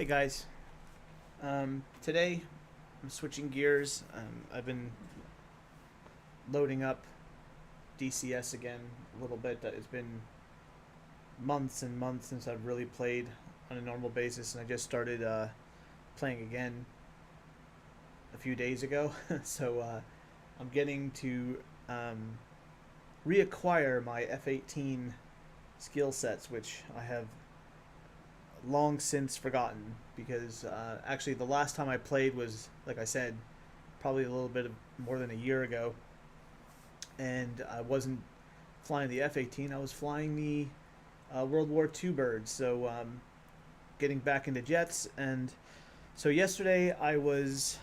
Hey guys, today I'm switching gears. I've been loading up DCS again a little bit. It's been months and months since I've really played on a normal basis, and I just started playing again a few days ago. So I'm getting to reacquire my F18 skill sets, which I have long since forgotten because actually the last time I played was, like I said, probably a little bit of more than a year ago, and I wasn't flying the F-18. I was flying the World War II birds, so getting back into jets. And so yesterday I was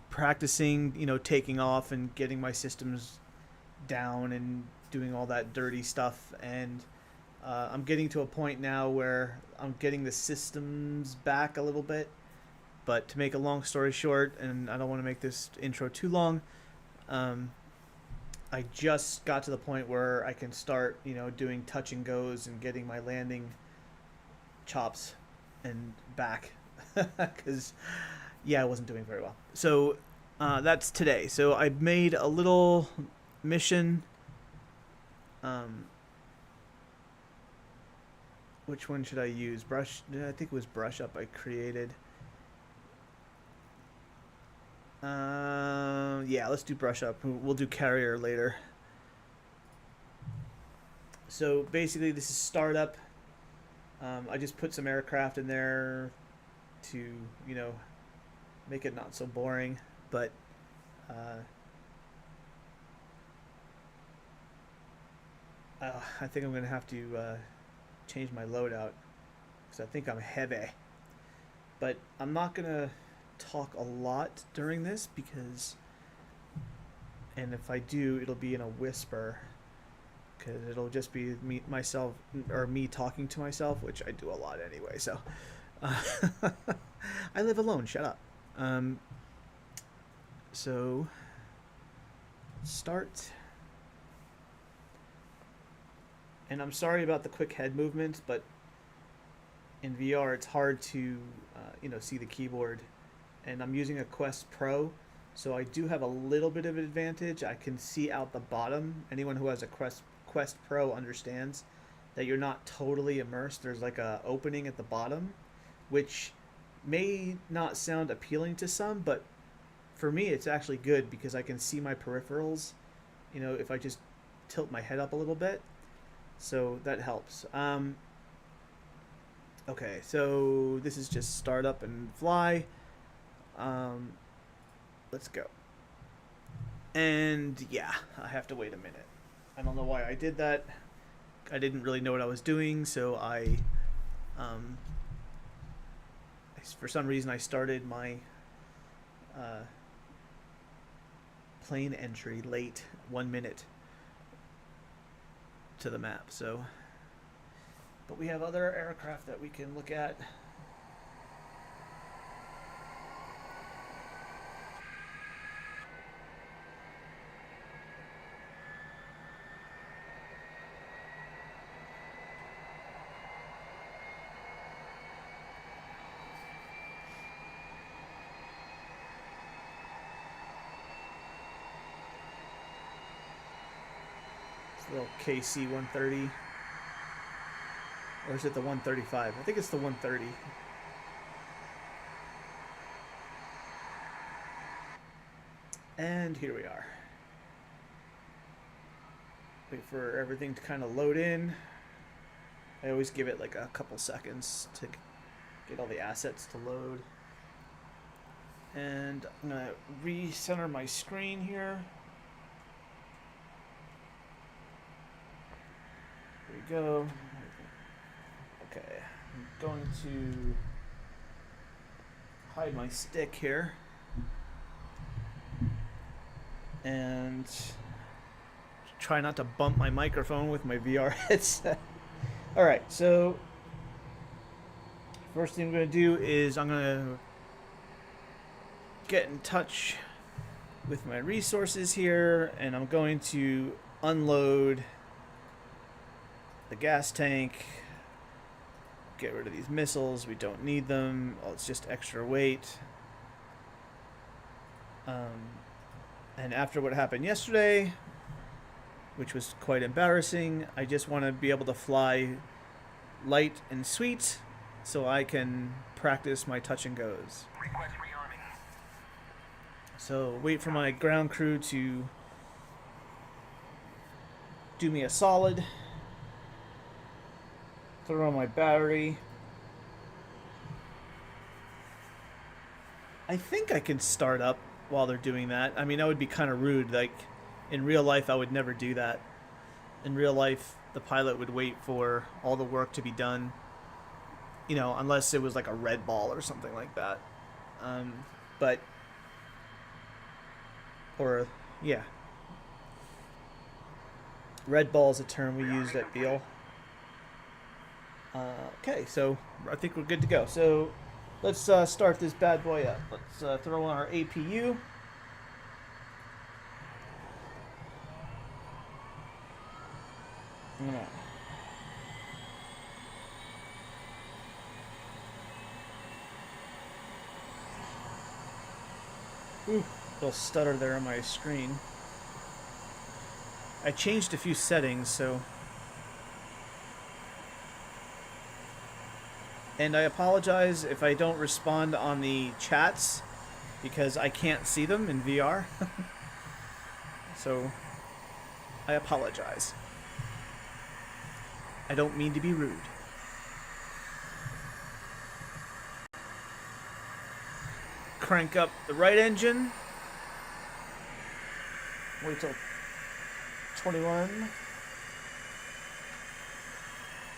practicing, taking off and getting my systems down and doing all that dirty stuff, and I'm getting to a point now where I'm getting the systems back a little bit. But to make a long story short, and I don't want to make this intro too long, I just got to the point where I can start, doing touch and goes and getting my landing chops and back. Because, yeah, I wasn't doing very well. So that's today. So I made a little mission. Which one should I use? Brush? I think it was brush up I created. Yeah, let's do brush up. We'll do carrier later. So basically this is startup. I just put some aircraft in there to, make it not so boring. But I think I'm going to have to change my loadout because I think I'm heavy. But I'm not going to talk a lot during this because, and if I do, it'll be in a whisper because it'll just be me talking to myself, which I do a lot anyway. So I live alone. Shut up. So start. And I'm sorry about the quick head movements, but in VR it's hard to see the keyboard. And I'm using a Quest Pro, so I do have a little bit of an advantage. I can see out the bottom. Anyone who has a Quest Pro understands that you're not totally immersed. There's like a opening at the bottom, which may not sound appealing to some, but for me it's actually good because I can see my peripherals, if I just tilt my head up a little bit. So that helps. Okay, so this is just start up and fly. Let's go. And yeah, I have to wait a minute. I don't know why I did that. I didn't really know what I was doing, so for some reason I started my plane entry late, 1 minute to the map. So, but we have other aircraft that we can look at. Little KC 130, or is it the 135? I think it's the 130. And here we are. Wait for everything to kind of load in. I always give it like a couple seconds to get all the assets to load. And I'm gonna recenter my screen here. Go. Okay, I'm going to hide my stick here and try not to bump my microphone with my VR headset. Alright, so first thing I'm going to do is I'm going to get in touch with my resources here, and I'm going to unload the gas tank Get rid of these missiles. We don't need them. Oh, it's just extra weight. And after what happened yesterday, which was quite embarrassing, I just want to be able to fly light and sweet so I can practice my touch and goes. So wait for my ground crew to do me a solid. Throw on my battery. I think I can start up while they're doing that. I mean, that would be kind of rude. Like, in real life, I would never do that. In real life, the pilot would wait for all the work to be done. You know, unless it was like a red ball or something like that. Yeah. Red ball is a term we used at Beale. Okay, so I think we're good to go. So let's start this bad boy up. Let's throw on our APU. Yeah. Ooh, little stutter there on my screen. I changed a few settings, so... And I apologize if I don't respond on the chats, because I can't see them in VR. So, I apologize. I don't mean to be rude. Crank up the right engine. Wait till 21.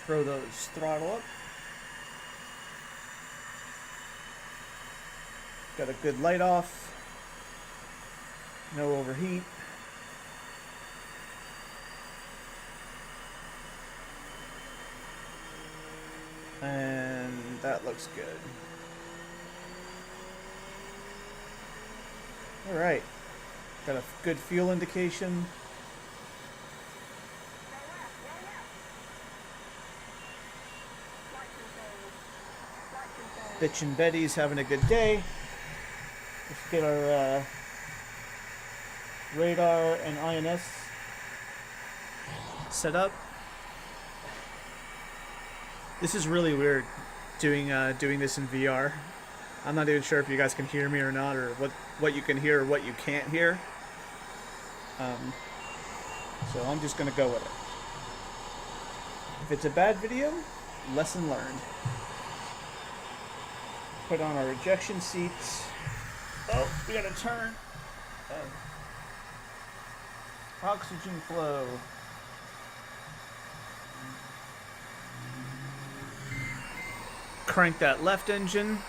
Throw those throttle up. Got a good light off. No overheat. And that looks good. Alright. Got a good fuel indication. Bitchin' Betty's having a good day. Let's get our radar and INS set up. This is really weird doing this in VR. I'm not even sure if you guys can hear me or not, or what you can hear or what you can't hear. So I'm just gonna go with it. If it's a bad video, lesson learned. Put on our ejection seats. Oh, we gotta turn. Oxygen flow. Crank that left engine.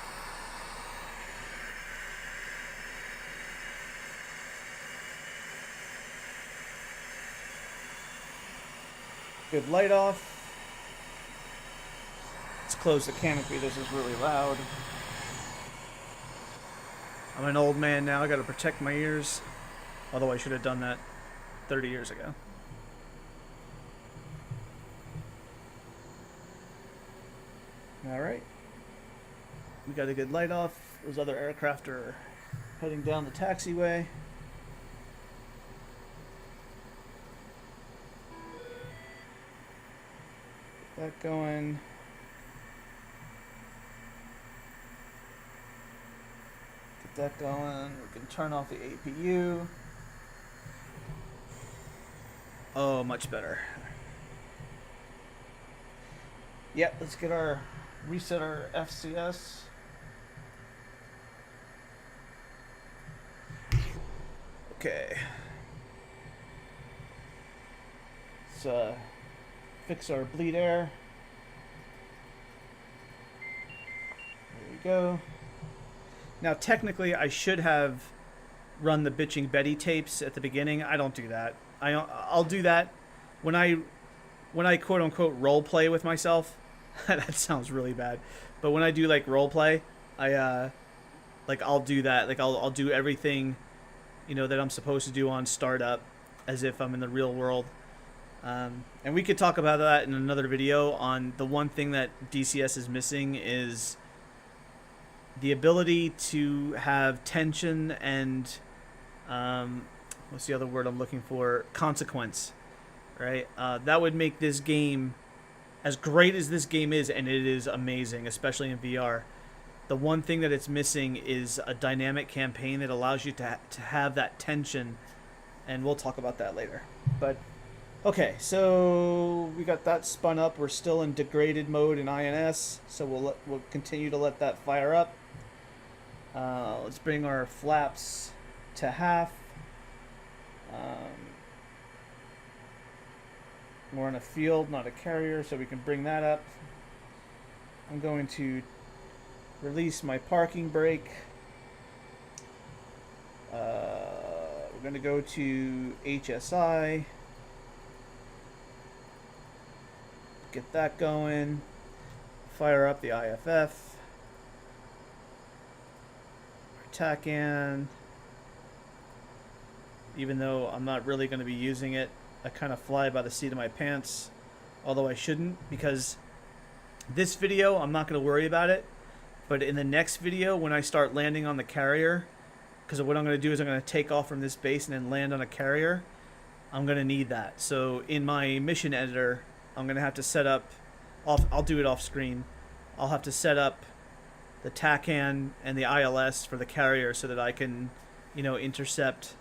Good light off. Let's close the canopy. This is really loud. I'm an old man now. I gotta protect my ears. Although I should have done that 30 years ago. Alright. We got a good light off. Those other aircraft are heading down the taxiway. Get that going. Get that going. We can turn off the APU. Oh, much better. Yep, let's get our reset our FCS. Okay. Let's fix our bleed air. There we go. Now, technically, I should have run the Bitching Betty tapes at the beginning. I don't do that. I'll do that when I quote unquote role play with myself. That sounds really bad, but when I do like role play, I'll do that. Like I'll do everything, that I'm supposed to do on startup, as if I'm in the real world, And we could talk about that in another video. On the one thing that DCS is missing is the ability to have tension and what's the other word I'm looking for? Consequence, right? That would make this game, as great as this game is, and it is amazing, especially in VR. The one thing that it's missing is a dynamic campaign that allows you to have that tension, and we'll talk about that later. But okay, so we got that spun up. We're still in degraded mode in INS, so we'll continue to let that fire up. Let's bring our flaps to half. We're on a field, not a carrier, so we can bring that up. I'm going to release my parking brake. We're going to go to HSI. Get that going. Fire up the IFF. TACAN. Even though I'm not really going to be using it, I kind of fly by the seat of my pants, although I shouldn't, because this video I'm not going to worry about it, but in the next video when I start landing on the carrier, because what I'm going to do is I'm going to take off from this base and then land on a carrier, I'm going to need that. So in my mission editor, I'm going to have to set up, I'll do it off screen, I'll have to set up the TACAN and the ILS for the carrier so that I can, intercept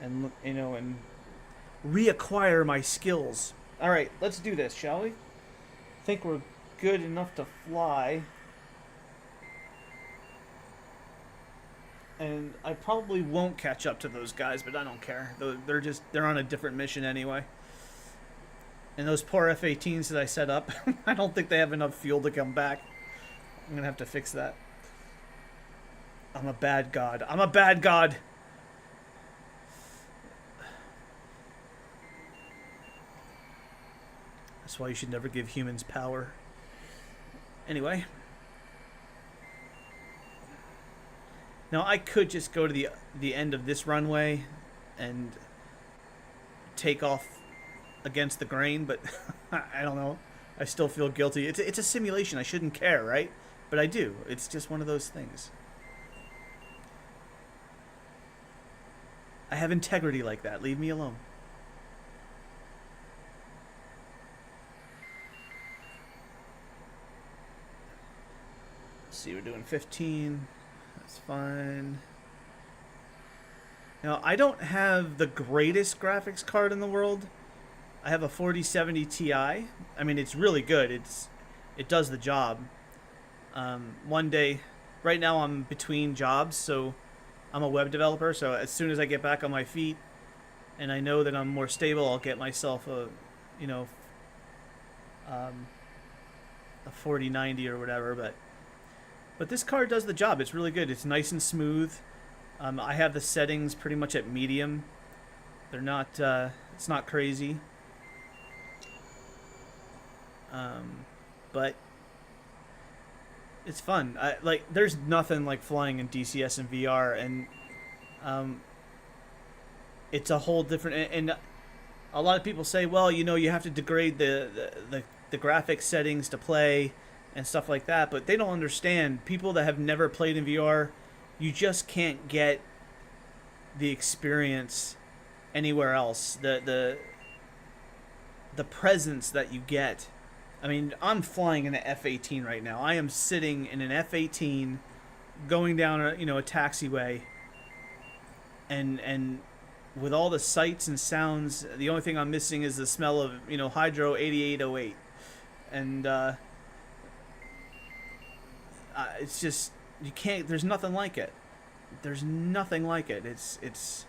and, and reacquire my skills. All right, let's do this, shall we? I think we're good enough to fly. And I probably won't catch up to those guys, but I don't care. They're on a different mission anyway. And those poor F18s that I set up, I don't think they have enough fuel to come back. I'm going to have to fix that. I'm a bad god. I'm a bad god. That's why you should never give humans power. Anyway. Now I could just go to the end of this runway and take off against the grain, but I don't know. I still feel guilty. It's a simulation. I shouldn't care, right? But I do. It's just one of those things. I have integrity like that. Leave me alone. Let's see, we're doing 15. That's fine. Now, I don't have the greatest graphics card in the world. I have a 4070 Ti. I mean, it's really good. It does the job. One day, right now I'm between jobs, so I'm a web developer, so as soon as I get back on my feet and I know that I'm more stable, I'll get myself a 4090 or whatever, but this card does the job. It's really good. It's nice and smooth. I have the settings pretty much at medium. They're not, it's not crazy. But it's fun. There's nothing like flying in DCS and VR, and it's a whole different. And a lot of people say, well, you have to degrade the graphics settings to play and stuff like that, but they don't understand. People that have never played in VR, you just can't get the experience anywhere else. The presence that you get. I mean, I'm flying in an F18 right now. I am sitting in an F18, going down a taxiway, and with all the sights and sounds, the only thing I'm missing is the smell of Hydro 8808, and it's just, you can't. There's nothing like it. There's nothing like it. It's.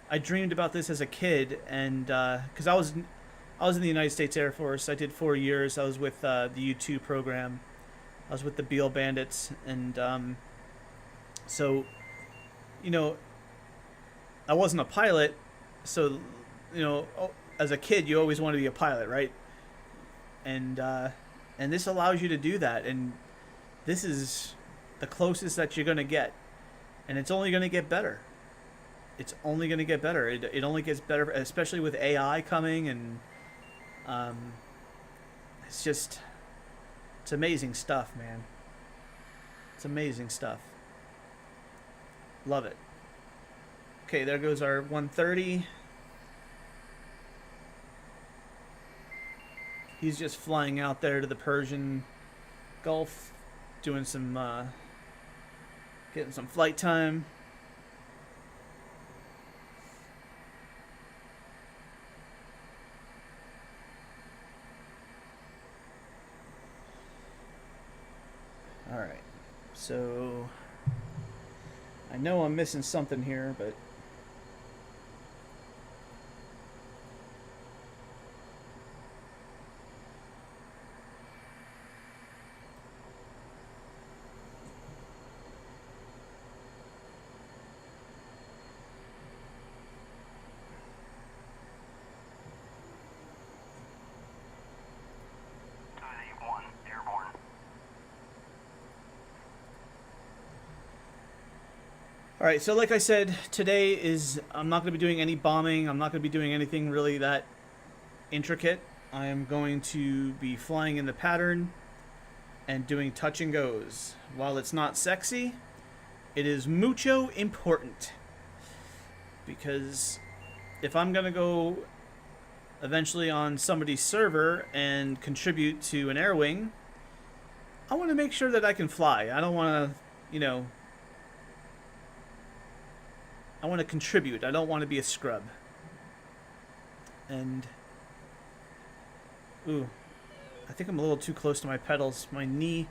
I dreamed about this as a kid, and because I was in the United States Air Force. I did 4 years. I was with the U2 program. I was with the Beale Bandits, and so, I wasn't a pilot. So, as a kid, you always want to be a pilot, right? And this allows you to do that. And this is the closest that you're going to get, and it's only going to get better. it's only going to get better. It only gets better, especially with AI coming, and it's just, it's amazing stuff, man. It's amazing stuff. Love it. Okay, there goes our 130. He's just flying out there to the Persian Gulf, doing some, getting some flight time. All right, so I know I'm missing something here, but all right, so like I said, today is, I'm not going to be doing any bombing. I'm not going to be doing anything really that intricate. I am going to be flying in the pattern and doing touch and goes. While it's not sexy, it is mucho important. Because if I'm going to go eventually on somebody's server and contribute to an air wing, I want to make sure that I can fly. I don't want to, you know, I want to contribute. I don't want to be a scrub. And, ooh, I think I'm a little too close to my pedals. My knee,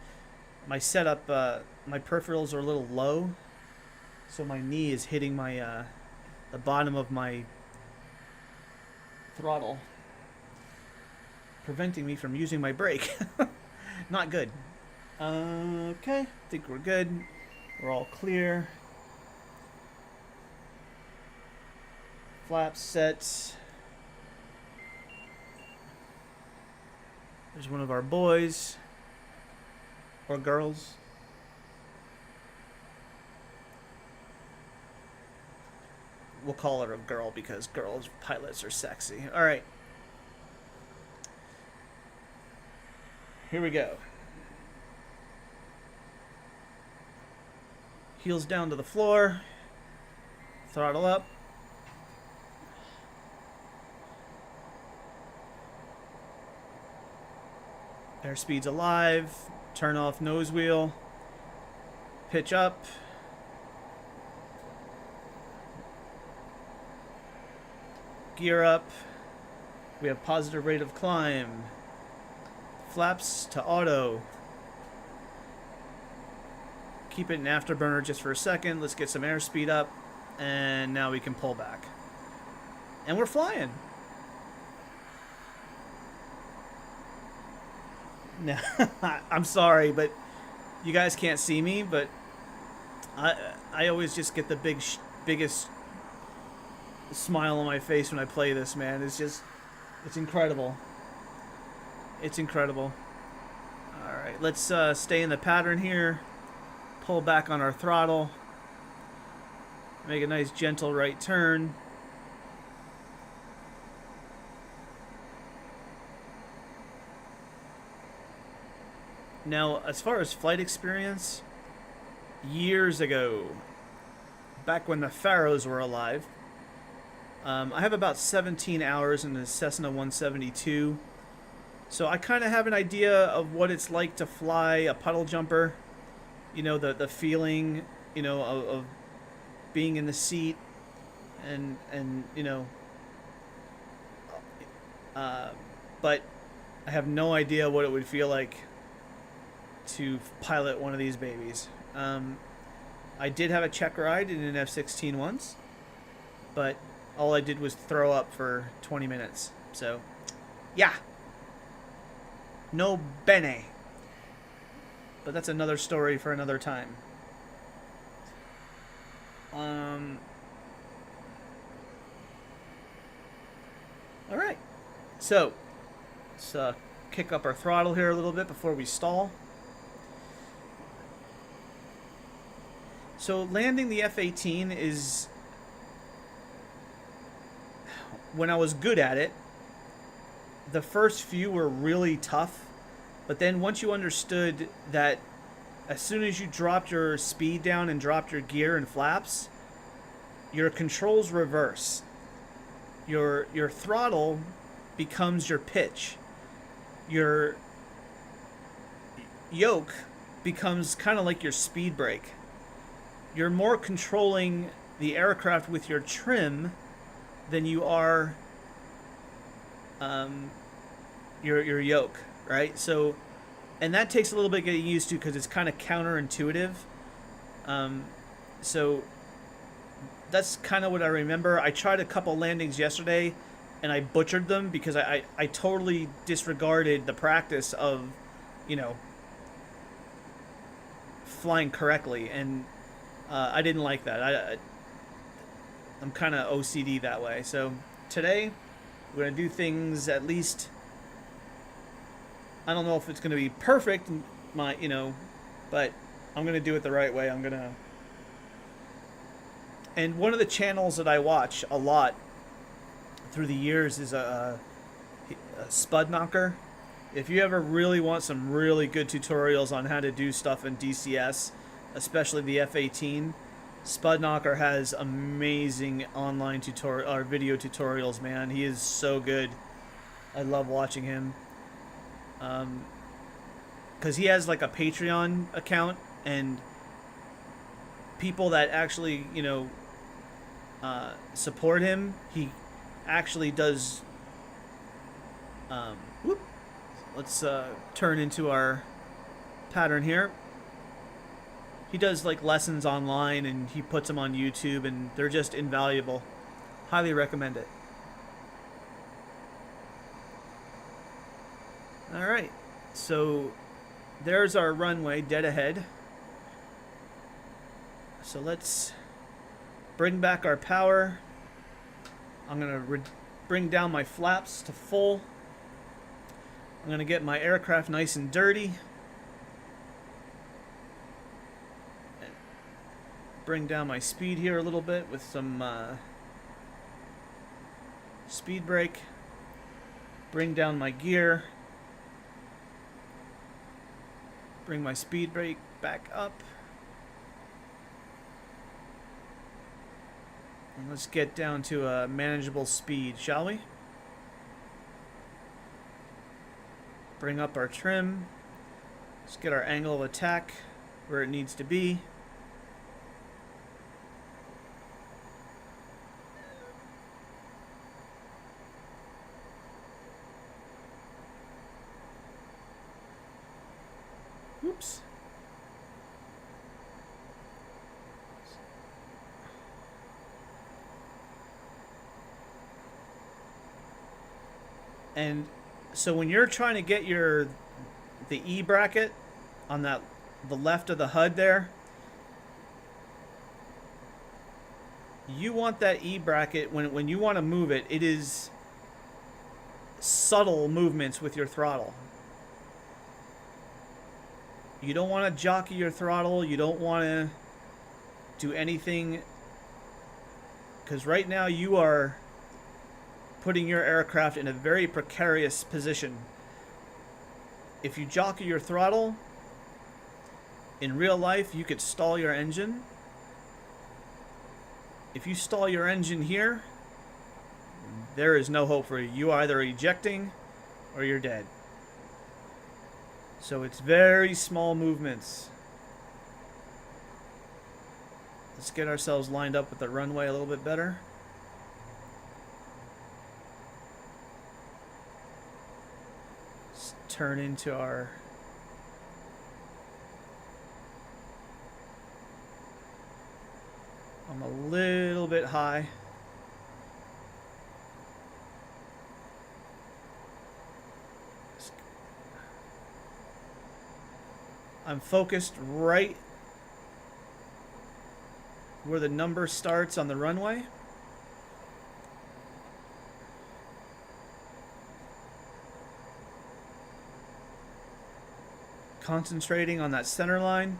my setup, my peripherals are a little low, so my knee is hitting my, the bottom of my throttle, preventing me from using my brake. Not good. Okay, I think we're good. We're all clear. Flaps set. There's one of our boys or girls. We'll call her a girl because girls pilots are sexy. All right. Here we go. Heels down to the floor. Throttle up. Airspeed's alive. Turn off nose wheel. Pitch up. Gear up. We have positive rate of climb. Flaps to auto. Keep it in afterburner just for a second. Let's get some airspeed up. And now we can pull back. And we're flying. No, I'm sorry, but you guys can't see me, but I always just get the biggest smile on my face when I play this, man. It's just, it's incredible. It's incredible. All right, let's stay in the pattern here. Pull back on our throttle. Make a nice gentle right turn. Now, as far as flight experience, years ago, back when the Pharaohs were alive, I have about 17 hours in the Cessna 172, so I kind of have an idea of what it's like to fly a puddle jumper, you know, the feeling, you know, of being in the seat, and you know, but I have no idea what it would feel like to pilot one of these babies. I did have a check ride in an F-16 once, but all I did was throw up for 20 minutes. So, yeah. No bene. But that's another story for another time. Alright. So, let's kick up our throttle here a little bit before we stall. So landing the F-18 is when I was good at it, the first few were really tough. But then once you understood that as soon as you dropped your speed down and dropped your gear and flaps, your controls reverse. Your throttle becomes your pitch. Your yoke becomes kind of like your speed brake. You're more controlling the aircraft with your trim than you are your yoke, right? So, and that takes a little bit getting used to because it's kind of counterintuitive. So that's kind of what I remember. I tried a couple landings yesterday and I butchered them because I totally disregarded the practice of, you know, flying correctly, and I didn't like that. I'm kind of OCD that way. So today we're going to do things at least, I don't know if it's going to be perfect, but I'm going to do it the right way. And one of the channels that I watch a lot through the years is a Spud Knocker. If you ever really want some really good tutorials on how to do stuff in DCS, especially the F18, Spud Knocker has amazing online tutorial or video tutorials, man. He is so good. I love watching him. Because he has like a Patreon account, and people that actually, support him, he actually does. Let's turn into our pattern here. He does like lessons online, and he puts them on YouTube, and they're just invaluable. Highly recommend it. All right, so there's our runway dead ahead. So let's bring back our power. I'm gonna bring down my flaps to full. I'm going to get my aircraft nice and dirty. Bring down my speed here a little bit with some speed brake. Bring down my gear. Bring my speed brake back up. And let's get down to a manageable speed, shall we? Bring up our trim. Let's get our angle of attack where it needs to be. Oops. And so when you're trying to get the E bracket on the left of the HUD there, you want that E bracket when you want to move it. It is subtle movements with your throttle. You don't want to jockey your throttle. You don't want to do anything, because right now you are putting your aircraft in a very precarious position. If you jockey your throttle, in real life you could stall your engine. If you stall your engine here, there is no hope for you. You are either ejecting or you're dead. So it's very small movements. Let's get ourselves lined up with the runway a little bit better. Let's turn into our I'm a little bit high. I'm focused right where the number starts on the runway. Concentrating on that center line.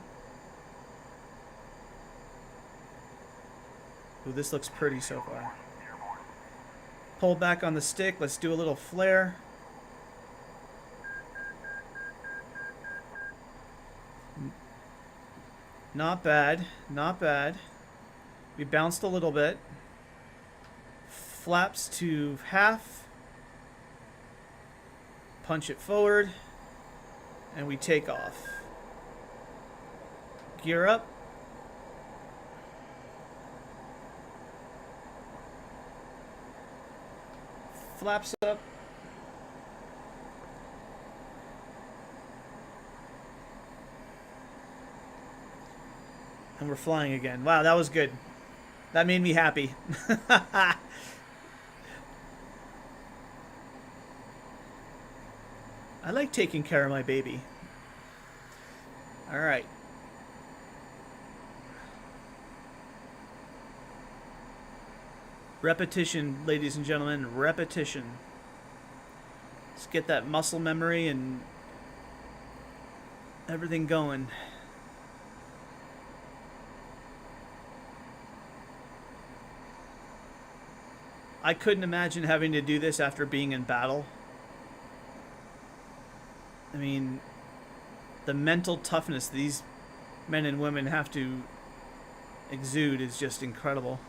Ooh, this looks pretty so far. Pull back on the stick. Let's do a little flare. Not bad. Not bad. We bounced a little bit. Flaps to half. Punch it forward. And we take off. Gear up. Flaps up. And we're flying again. Wow, that was good. That made me happy. I like taking care of my baby. Alright. Repetition, ladies and gentlemen. Repetition. Let's get that muscle memory and everything going. I couldn't imagine having to do this after being in battle. I mean, the mental toughness these men and women have to exude is just incredible.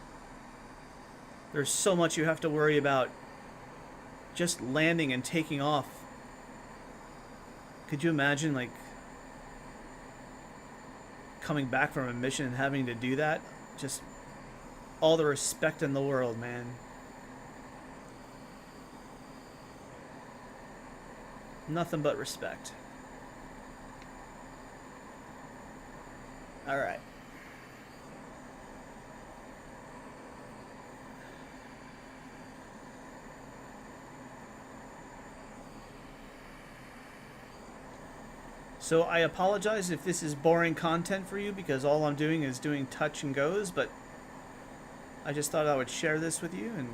There's so much you have to worry about just landing and taking off. Could you imagine, like, coming back from a mission and having to do that? Just all the respect in the world, man. Nothing but respect. Alright. So I apologize if this is boring content for you, because all I'm doing is doing touch and goes, but I just thought I would share this with you. And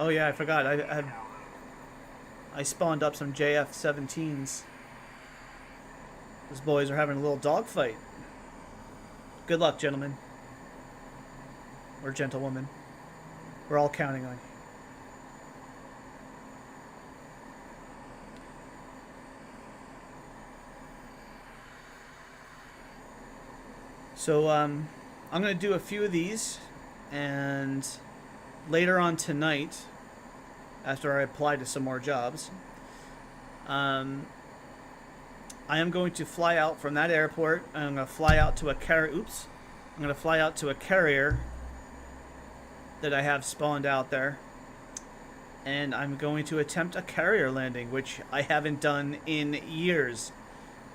oh yeah, I forgot. I spawned up some JF18s. Those boys are having a little dogfight. Good luck, gentlemen. Or gentlewomen. We're all counting on you. So I'm going to do a few of these, and later on tonight, after I apply to some more jobs, I am going to fly out from that airport. I'm going to fly out to a carrier. Oops. I'm going to fly out to a carrier that I have spawned out there, and I'm going to attempt a carrier landing, which I haven't done in years.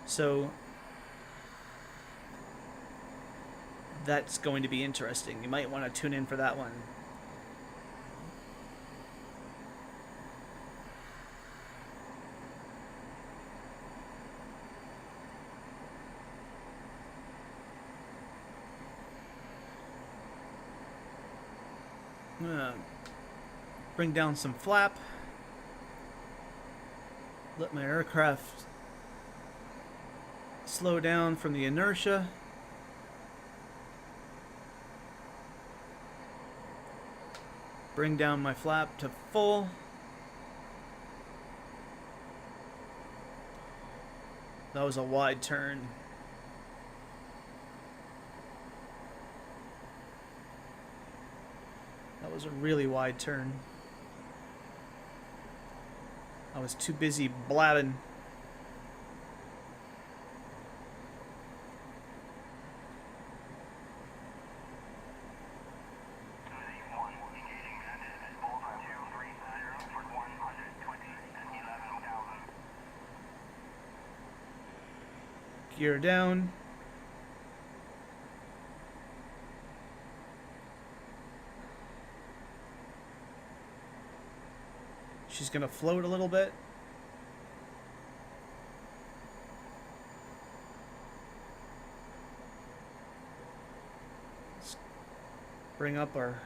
So that's going to be interesting. You might want to tune in for that one. I'm gonna bring down some flap. Let my aircraft slow down from the inertia. Bring down my flap to full. That was a wide turn. That was a really wide turn. I was too busy blabbing. Gear down. She's gonna float a little bit. Let's bring up our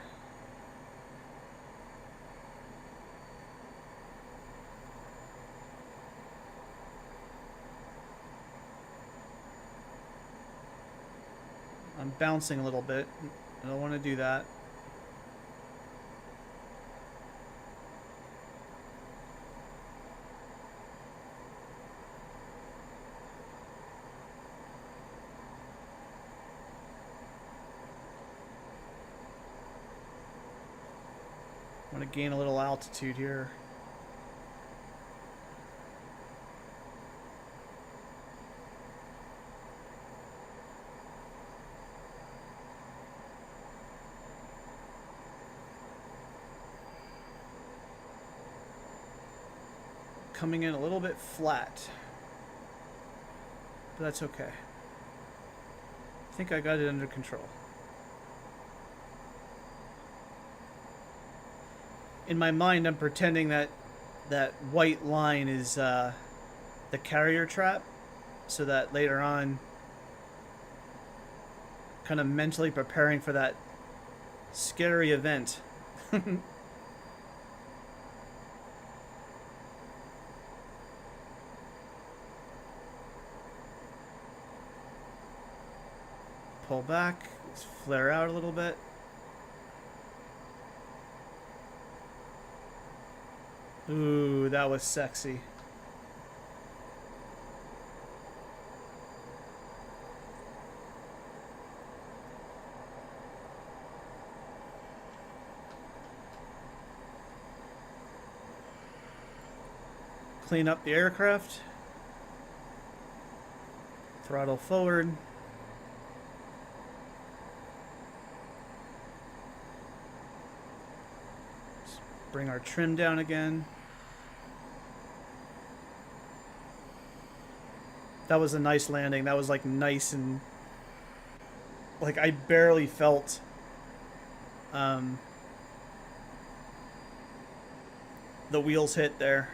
I'm bouncing a little bit. I don't want to do that. I want to gain a little altitude here. Coming in a little bit flat, but that's okay. I think I got it under control. In my mind, I'm pretending that that white line is the carrier trap, so that later on, kind of mentally preparing for that scary event. Pull back, let's flare out a little bit. Ooh, that was sexy. Clean up the aircraft. Throttle forward. Let's bring our trim down again. That was a nice landing. That was like nice and like I barely felt the wheels hit there.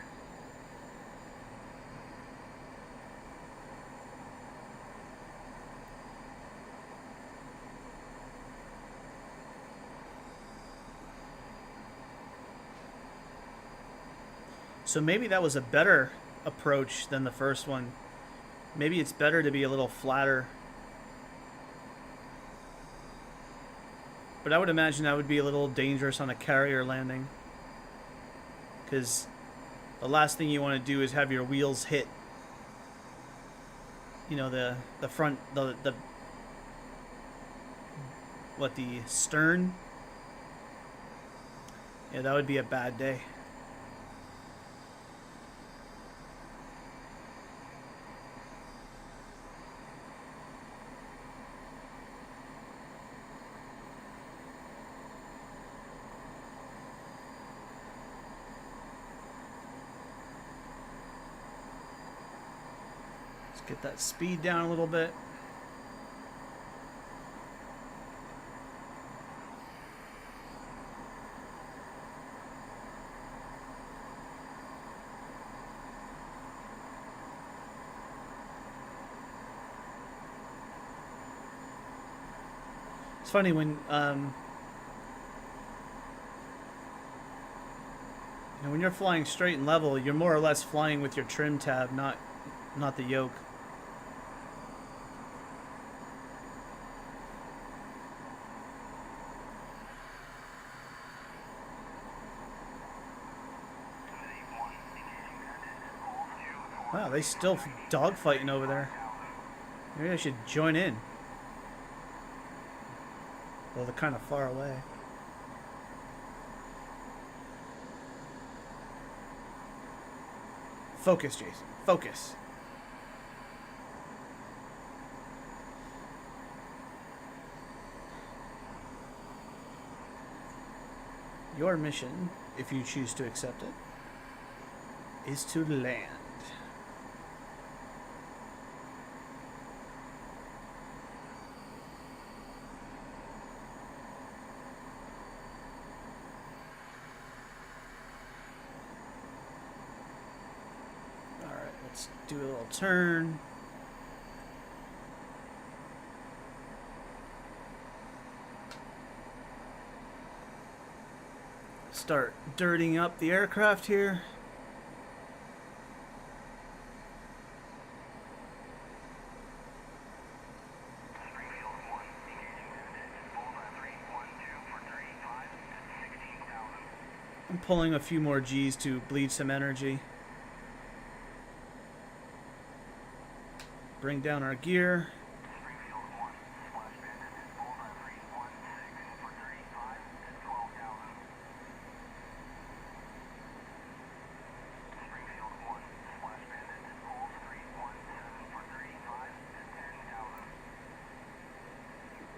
So maybe that was a better approach than the first one. Maybe it's better to be a little flatter. But I would imagine that would be a little dangerous on a carrier landing. Because the last thing you want to do is have your wheels hit, you know, the front, the stern? Yeah, that would be a bad day. Get that speed down a little bit. It's funny when when you're flying straight and level, you're more or less flying with your trim tab, not the yoke. Wow, they still dogfighting over there. Maybe I should join in. Well, they're kind of far away. Focus, Jason. Focus. Your mission, if you choose to accept it, is to land. Let's do a little turn. Start dirtying up the aircraft here. I'm pulling a few more G's to bleed some energy. Bring down our gear.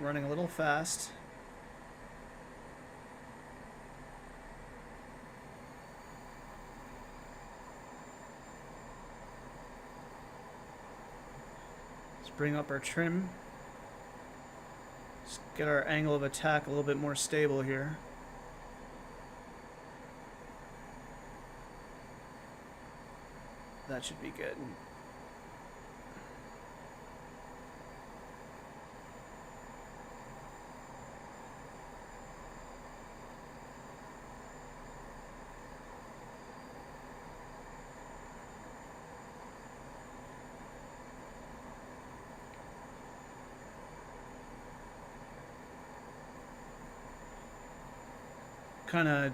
Running a little fast. Let's bring up our trim. Let's get our angle of attack a little bit more stable here. That should be good. Kind of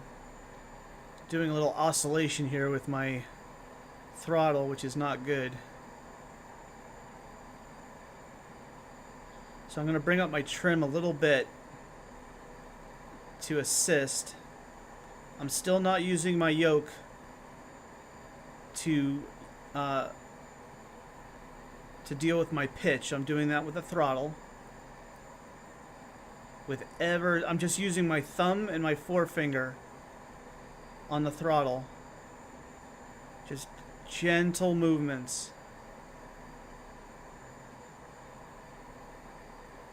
doing a little oscillation here with my throttle, which is not good. So I'm going to bring up my trim a little bit to assist. I'm still not using my yoke to deal with my pitch. I'm doing that with the throttle. I'm just using my thumb and my forefinger on the throttle. Just gentle movements.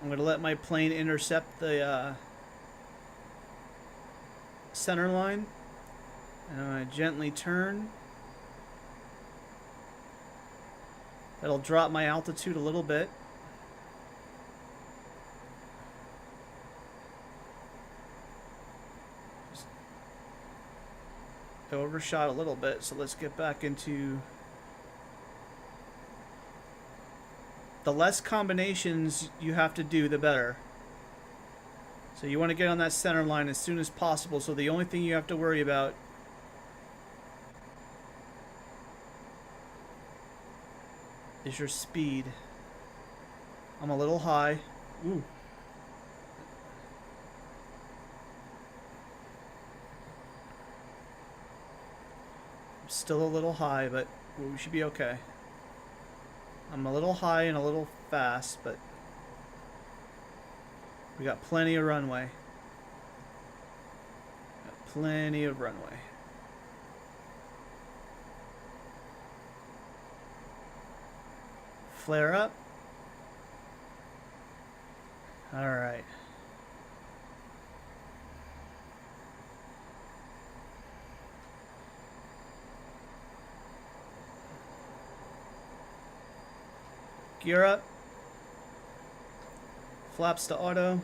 I'm going to let my plane intercept the center line. And I'm going to gently turn. That'll drop my altitude a little bit. I overshot a little bit, so let's get back into... The less combinations you have to do, the better. So you want to get on that center line as soon as possible, so the only thing you have to worry about is your speed. I'm a little high. Ooh. Still a little high, but we should be okay. I'm a little high and a little fast, but we got plenty of runway. Got plenty of runway. Flare up. All right. Gear up. Flaps to auto.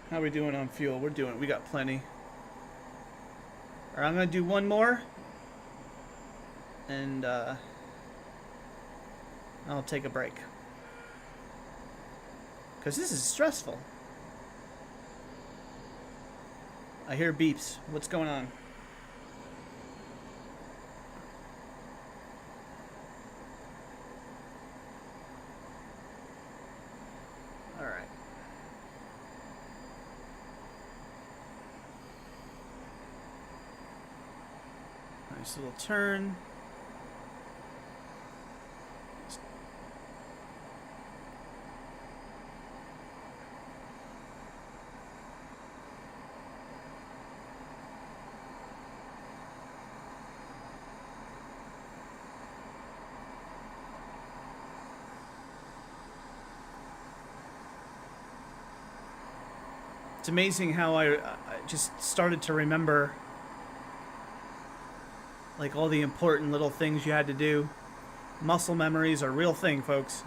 How are we doing on fuel? We got plenty. Alright, I'm gonna do one more. And I'll take a break. Because this is stressful. I hear beeps. What's going on? Nice little turn. It's amazing how I just started to remember like all the important little things you had to do. Muscle memories are a real thing, folks.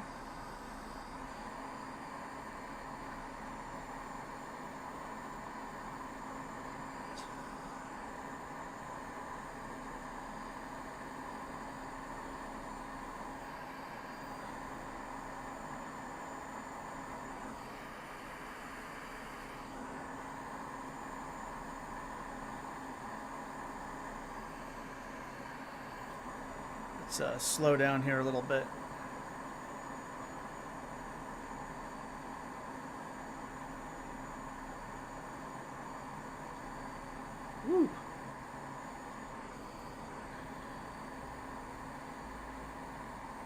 Let's slow down here a little bit. Woo.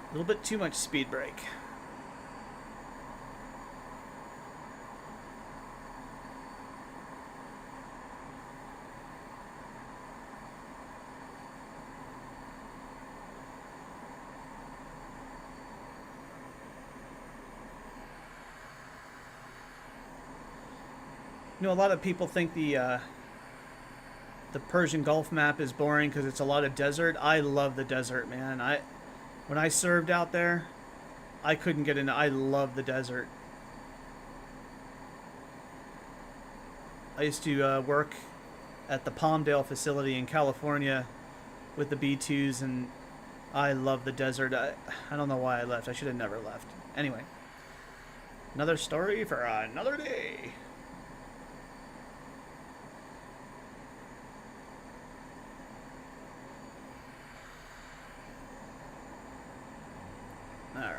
A little bit too much speed brake. You know, a lot of people think the Persian Gulf map is boring because it's a lot of desert. I love the desert, man. When I served out there, I couldn't get in. I love the desert. I used to work at the Palmdale facility in California with the B2s, and I love the desert. I don't know why I left. I should have never left. Anyway, another story for another day. Alright,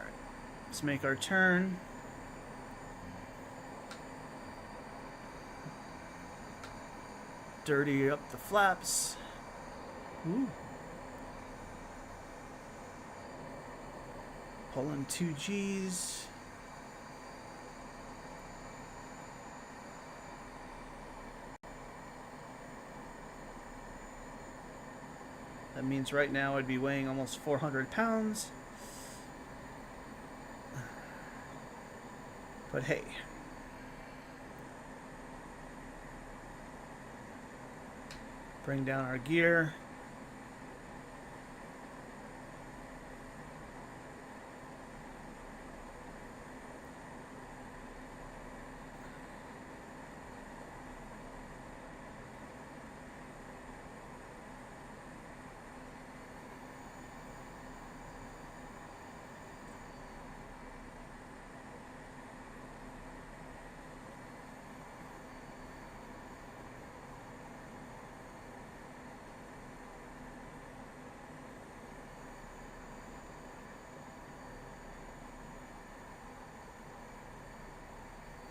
let's make our turn. Dirty up the flaps. Ooh. Pulling 2 Gs. That means right now I'd be weighing almost 400 pounds. But hey. Bring down our gear.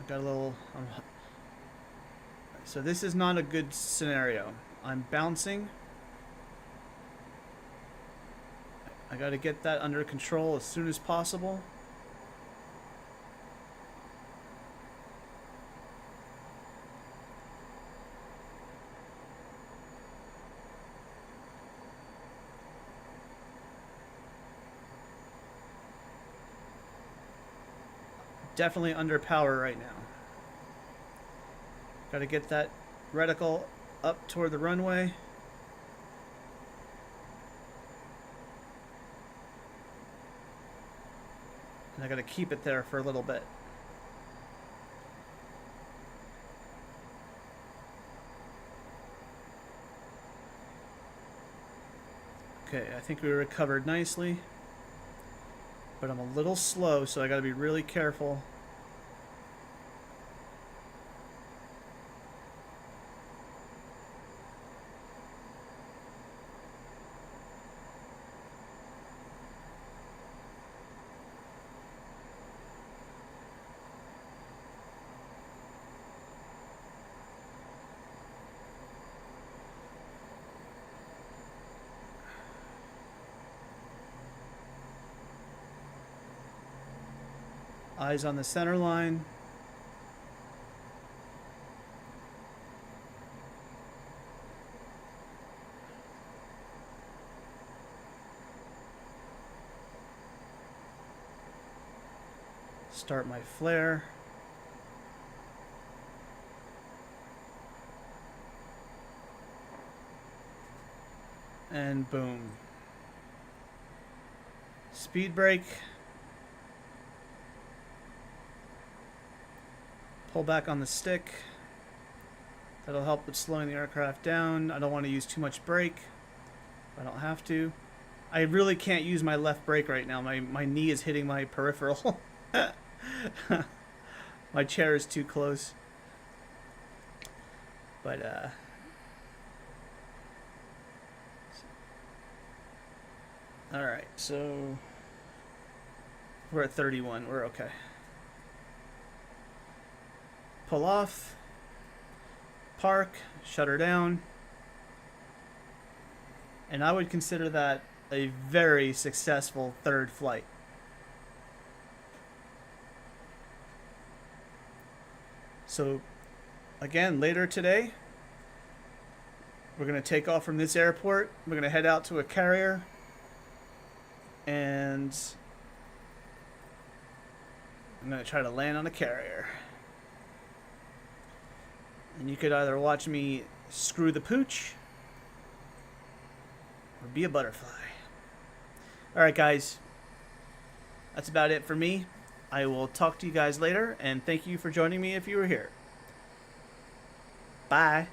Got a little... so this is not a good scenario. I'm bouncing. I got to get that under control as soon as possible. Definitely under power right now. Got to get that reticle up toward the runway. And I got to keep it there for a little bit. Okay, I think we recovered nicely. But I'm a little slow, so I got to be really careful. Eyes on the center line. Start my flare. And boom. Speed brake. Pull back on the stick. That'll help with slowing the aircraft down. I don't want to use too much brake. I don't have to. I really can't use my left brake right now. My knee is hitting my peripheral. My chair is too close. But Alright, so we're at 31. We're okay. Pull off. Park. Shut her down. And I would consider that a very successful third flight. So, again, later today, we're going to take off from this airport. We're going to head out to a carrier. And I'm going to try to land on a carrier. And you could either watch me screw the pooch or be a butterfly. Alright, guys. That's about it for me. I will talk to you guys later, and thank you for joining me if you were here. Bye.